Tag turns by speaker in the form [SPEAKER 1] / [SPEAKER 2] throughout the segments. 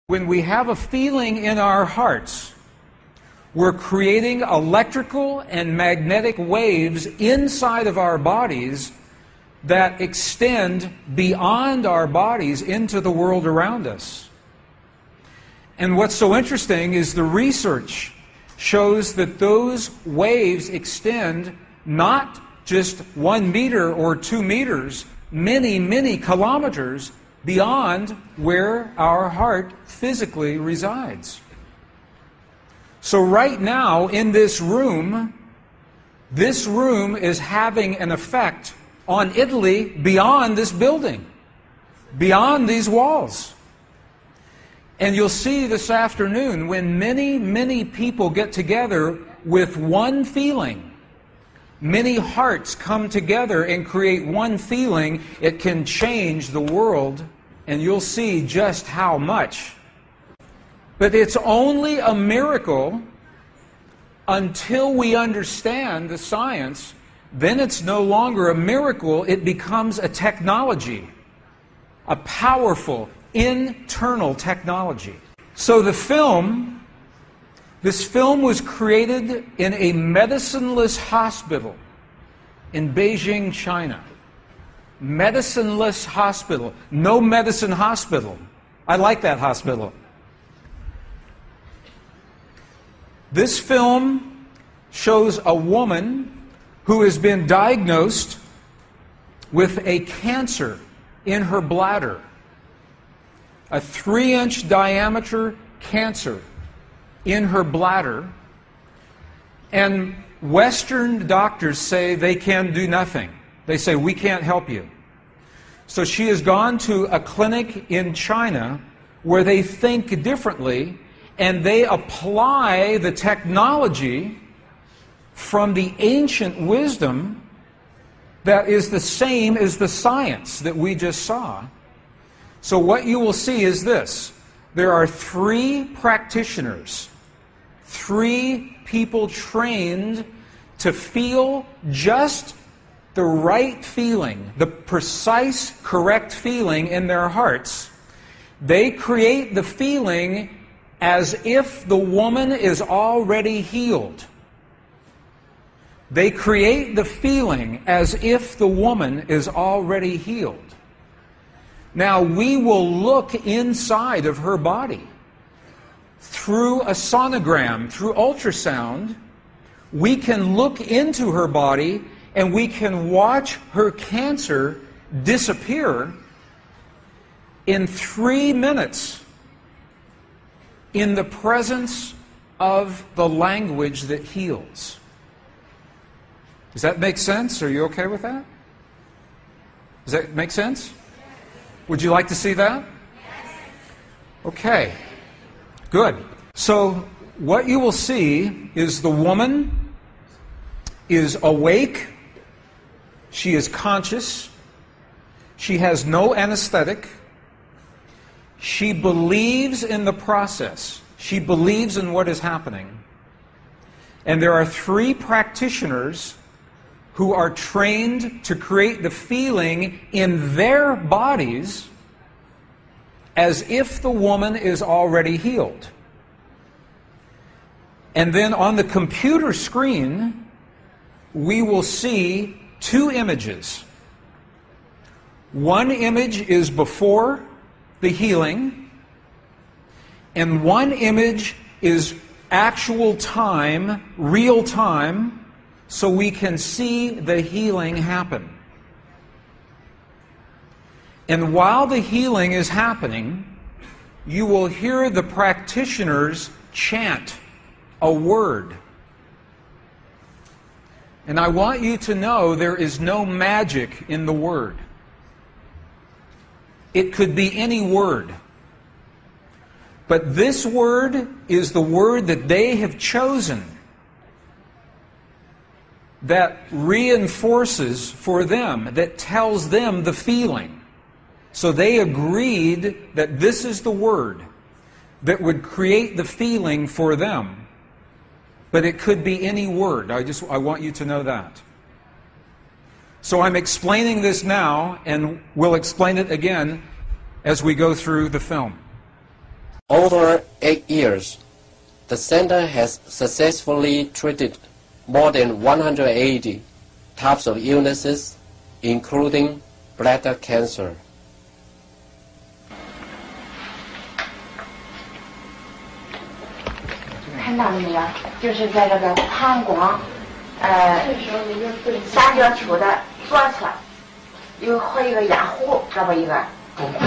[SPEAKER 1] When we have a feeling in our hearts, we're creating electrical and magnetic waves inside of our bodies that extend beyond our bodies into the world around us. And what's so interesting is the research shows that those waves extend not just 1 meter or 2 meters, many, many kilometers beyond where our heart physically resides. So right now in this room is having an effect on Italy beyond this building, beyond these walls. And you'll see this afternoon when many, many people get together with one feeling, many hearts come together and create one feeling, it can change the world, and you'll see just how much. But it's only a miracle until we understand the science. Then it's no longer a miracle, it becomes a technology, a powerful internal technology. So this film was created in a medicineless hospital in Beijing, China. Medicineless hospital, no medicine hospital. I like that hospital. This film shows a woman who has been diagnosed with a cancer in her bladder, a 3-inch diameter cancer in her bladder, and Western doctors say they can do nothing. They say, we can't help you. So she has gone to a clinic in China where they think differently, and they apply the technology from the ancient wisdom that is the same as the science that we just saw. So what you will see is this. There are 3 practitioners, 3 people trained to feel just the right feeling, the precise, correct feeling in their hearts. They create the feeling as if the woman is already healed. They create the feeling as if the woman is already healed. Now, we will look inside of her body through a sonogram, through ultrasound. We can look into her body and we can watch her cancer disappear in 3 minutes in the presence of the language that heals. Does that make sense? Are you okay with that? Does that make sense? Would you like to see that? Okay, good. So what you will see is the woman is awake, she is conscious, she has no anesthetic, she believes in the process, she believes in what is happening. And there are 3 practitioners who are trained to create the feeling in their bodies as if the woman is already healed. And then on the computer screen, we will see 2 images. One image is before the healing, and one image is actual time, real time, so we can see the healing happen. And while the healing is happening, you will hear the practitioners chant a word. And I want you to know there is no magic in the word. It could be any word. But this word is the word that they have chosen that reinforces for them, that tells them the feeling. So they agreed that this is the word that would create the feeling for them. But it could be any word. I want you to know that. So I'm explaining this now, and we'll explain it again as we go through the film.
[SPEAKER 2] Over 8 years, the center has successfully treated more than 180 types of illnesses, including bladder cancer.
[SPEAKER 3] 看到了没有？就是在这个膀胱，三角球的左侧，和一个压壶，这么一个中块。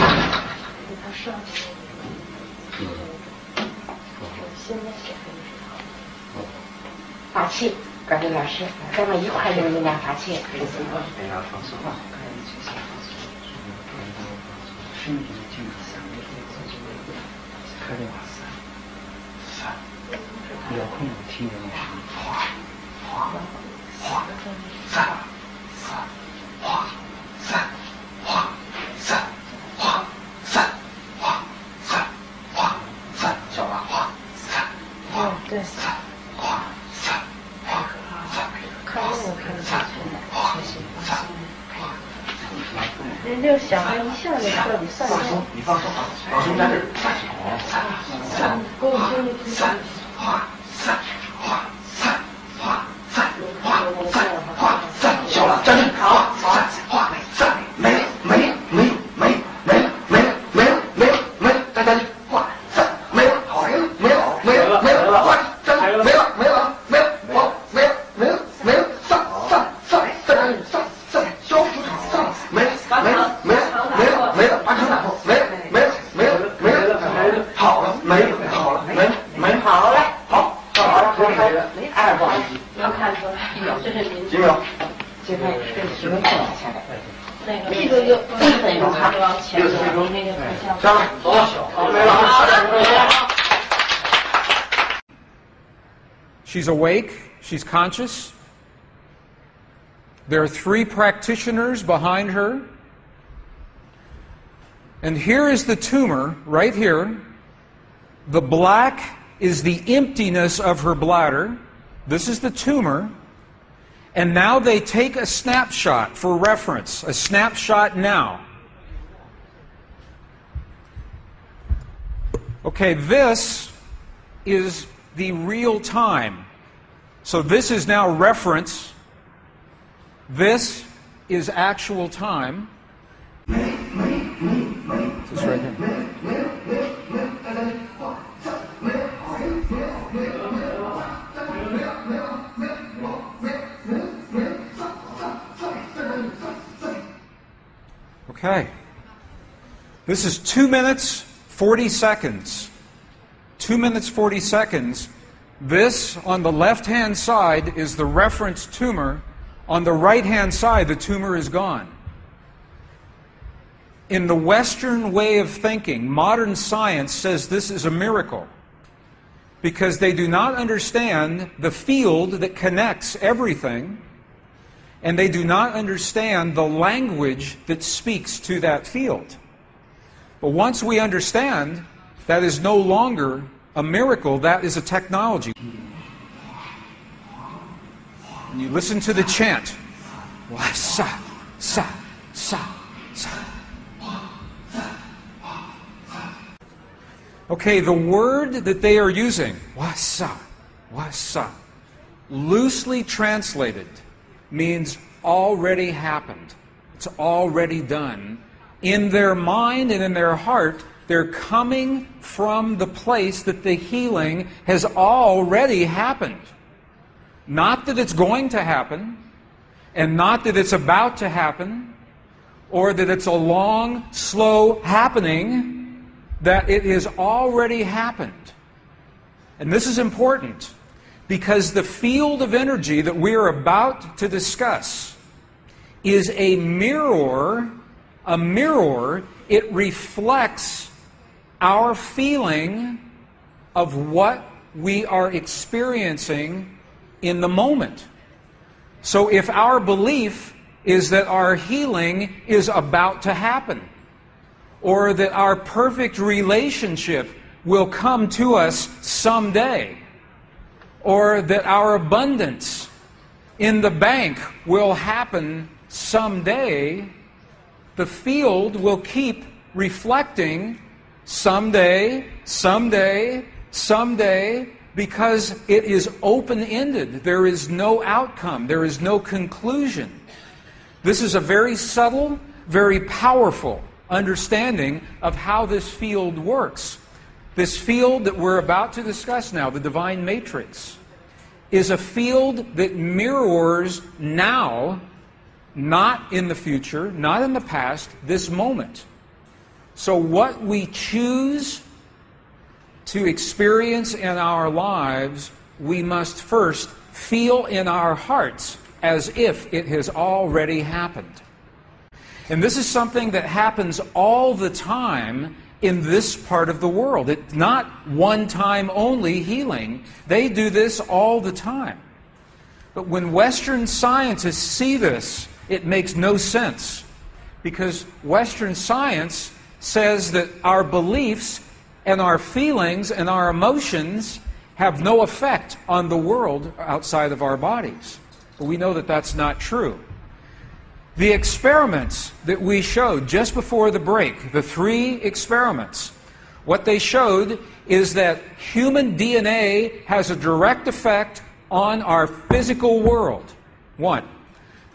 [SPEAKER 3] 发气，跟这老师，咱们一块用力量发气。
[SPEAKER 4] 遥控听着那声音，哗哗哗，散散哗散哗散哗散哗散哗散，小了哗散哗
[SPEAKER 3] 对
[SPEAKER 4] 散哗散哗散，
[SPEAKER 3] 看这个看得下去的，
[SPEAKER 4] 哗散哗。
[SPEAKER 3] 人就想着一下就彻底散了。
[SPEAKER 4] 你放松，老师在这儿散散散哗。散哗散哗散哗散哗散，小了，站住！哗散哗散，没了没了没了没了没了没了没了没了没了，再站住！哗散没了，好没了没了没了没了，哗站住！没了没了没了好没了没了没了，散散散，再站住！散散消除散没了没了没了没了没了，完成打破没了没了没了没了没了，好了没了好了没了没了好了好。
[SPEAKER 3] 二不好意思，能看出来，这是您
[SPEAKER 4] 几秒？
[SPEAKER 3] 这边对体温控制下来，
[SPEAKER 5] 那个力度就
[SPEAKER 3] 1分钟哈，
[SPEAKER 5] 往前
[SPEAKER 4] 60分钟，
[SPEAKER 5] 那个
[SPEAKER 4] 上来，走了，好，没了。
[SPEAKER 1] She's awake. She's conscious. There are 3 practitioners behind her. And here is the tumor, right here. The black is the emptiness of her bladder. This is the tumor. And now they take a snapshot for reference, a snapshot now. Okay, this is the real time. So this is now reference. This is actual time. This right here. Okay. This is 2 minutes, 40 seconds. 2 minutes, 40 seconds. This, on the left-hand side, is the reference tumor. On the right-hand side, the tumor is gone. In the Western way of thinking, modern science says this is a miracle because they do not understand the field that connects everything, and they do not understand the language that speaks to that field. But once we understand, that is no longer a miracle, that is a technology. And you listen to the chant. Wa sa sa sa sa. Okay, the word that they are using, wasa, loosely translated, means already happened. It's already done. In their mind and in their heart, they're coming from the place that the healing has already happened. Not that it's going to happen, and not that it's about to happen, or that it's a long, slow happening, that it has already happened. And this is important because the field of energy that we are about to discuss is a mirror. A mirror, it reflects our feeling of what we are experiencing in the moment. So if our belief is that our healing is about to happen, or that our perfect relationship will come to us someday, or that our abundance in the bank will happen someday, the field will keep reflecting someday, someday, someday, because it is open-ended. There is no outcome. There is no conclusion. This is a very subtle, very powerful understanding of how this field works. This field that we're about to discuss now, the divine matrix, is a field that mirrors now, not in the future, not in the past, this moment. So what we choose to experience in our lives, we must first feel in our hearts as if it has already happened. And this is something that happens all the time in this part of the world. It's not one-time only healing. They do this all the time. But when Western scientists see this, it makes no sense, because Western science says that our beliefs and our feelings and our emotions have no effect on the world outside of our bodies. But we know that that's not true. The experiments that we showed just before the break, the 3 experiments, what they showed is that human DNA has a direct effect on our physical world. 1.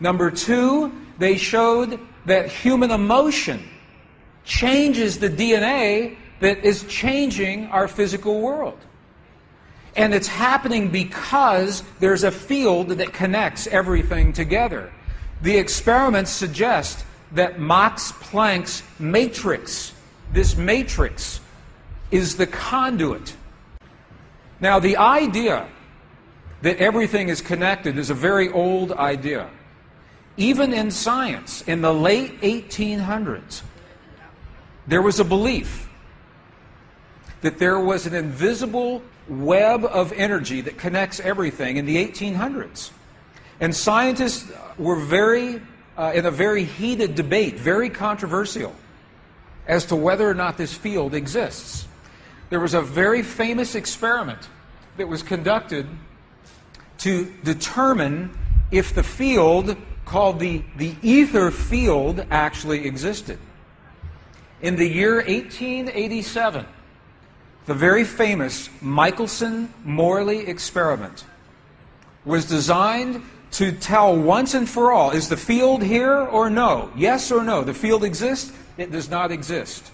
[SPEAKER 1] Number 2, they showed that human emotion changes the DNA that is changing our physical world. And it's happening because there's a field that connects everything together. The experiments suggest that Max Planck's matrix, this matrix, is the conduit. Now, the idea that everything is connected is a very old idea. Even in science, in the late 1800s, there was a belief that there was an invisible web of energy that connects everything in the 1800s. And scientists were in a very heated debate, very controversial, as to whether or not this field exists. There was a very famous experiment that was conducted to determine if the field called the ether field actually existed. In the year 1887, the very famous Michelson-Morley experiment was designed to tell once and for all, is the field here or no? Yes or no? The field exists? It does not exist.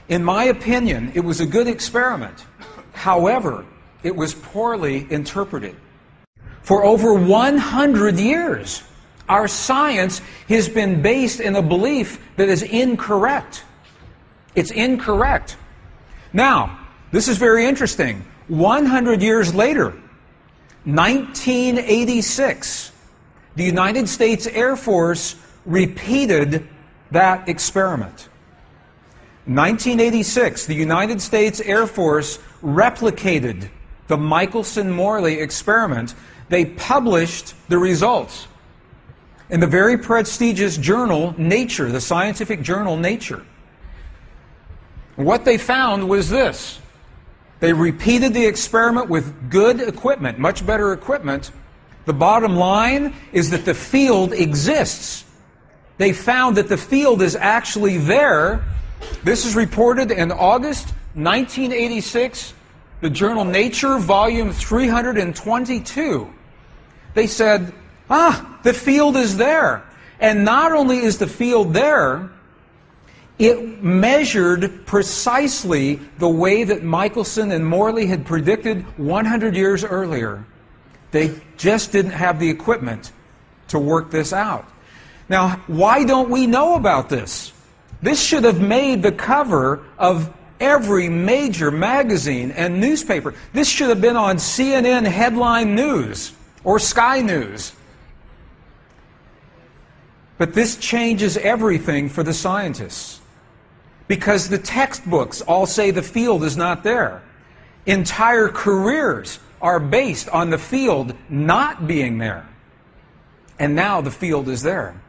[SPEAKER 1] In my opinion, it was a good experiment. However, it was poorly interpreted. For over 100 years, our science has been based in a belief that is incorrect. It's incorrect. Now, this is very interesting. 100 years later, 1986, the United States Air Force repeated that experiment. 1986, the United States Air Force replicated the Michelson-Morley experiment. They published the results in the very prestigious journal Nature, the scientific journal Nature. What they found was this. They repeated the experiment with good equipment, much better equipment. The bottom line is that the field exists. They found that the field is actually there. This is reported in August 1986, the journal Nature, volume 322. They said, the field is there. And not only is the field there, it measured precisely the way that Michelson and Morley had predicted 100 years earlier. They just didn't have the equipment to work this out. Now, why don't we know about this? This should have made the cover of every major magazine and newspaper. This should have been on CNN headline news or Sky News. But this changes everything for the scientists, because the textbooks all say the field is not there. Entire careers are based on the field not being there. And now the field is there.